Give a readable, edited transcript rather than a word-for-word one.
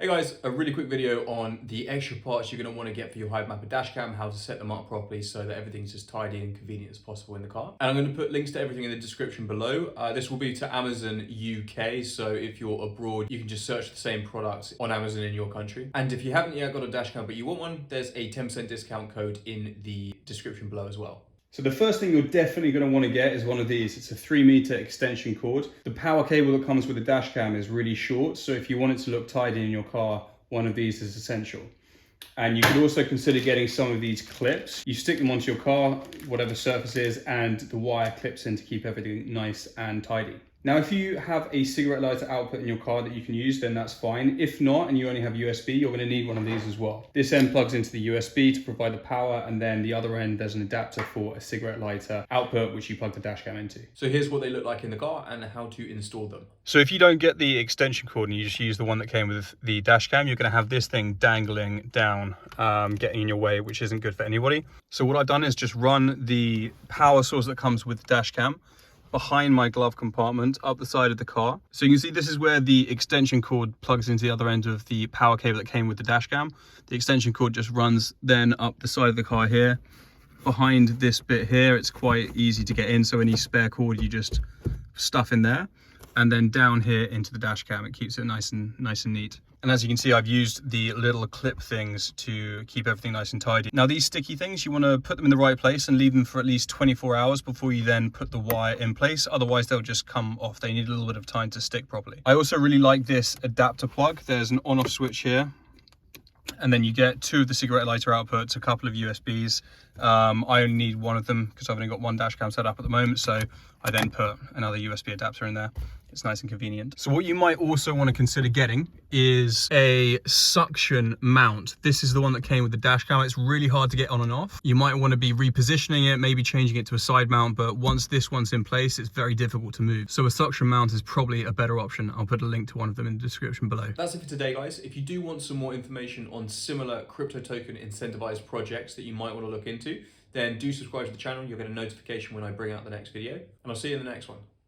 Hey guys, a really quick video on the extra parts you're going to want to get for your Hivemapper Dashcam, how to set them up properly so that everything's as tidy and convenient as possible in the car. And I'm going to put links to everything in the description below. This will be to Amazon UK, so if you're abroad, you can just search the same products on Amazon in your country. And if you haven't yet got a Dashcam but you want one, there's a 10% discount code in the description below as well. So the first thing you're definitely going to want to get is one of these. It's a 3-meter extension cord. The power cable that comes with the dash cam is really short, so if you want it to look tidy in your car, one of these is essential. And you could also consider getting some of these clips. You stick them onto your car, whatever surface is, and the wire clips in to keep everything nice and tidy. Now, if you have a cigarette lighter output in your car that you can use, then that's fine. If not, and you only have USB, you're going to need one of these as well. This end plugs into the USB to provide the power, and then the other end, there's an adapter for a cigarette lighter output, which you plug the dash cam into. So here's what they look like in the car and how to install them. So if you don't get the extension cord and you just use the one that came with the dash cam, you're going to have this thing dangling down, getting in your way, which isn't good for anybody. So what I've done is just run the power source that comes with the dash cam behind my glove compartment up the side of the car. So you can see this is where the extension cord plugs into the other end of the power cable that came with the dash cam. The extension cord just runs then up the side of the car here. Behind this bit here, it's quite easy to get in, so any spare cord you just stuff in there, and then down here into the dash cam. It keeps it nice and neat. And as you can see, I've used the little clip things to keep everything nice and tidy. Now these sticky things, you want to put them in the right place and leave them for at least 24 hours before you then put the wire in place. Otherwise they'll just come off. They need a little bit of time to stick properly. I also really like this adapter plug. There's an on-off switch here, and then you get 2 of the cigarette lighter outputs, a couple of USBs. I only need one of them because I've only got one dash cam set up at the moment, so I then put another USB adapter in there. It's nice and convenient. So what you might also want to consider getting is a suction mount. This is the one that came with the dash cam. It's really hard to get on and off. You might want to be repositioning it, maybe changing it to a side mount, but once this one's in place, it's very difficult to move. So a suction mount is probably a better option. I'll put a link to one of them in the description below. That's it for today, guys. If you do want some more information on similar crypto token incentivized projects that you might want to look into, then do subscribe to the channel. You'll get a notification when I bring out the next video, and I'll see you in the next one.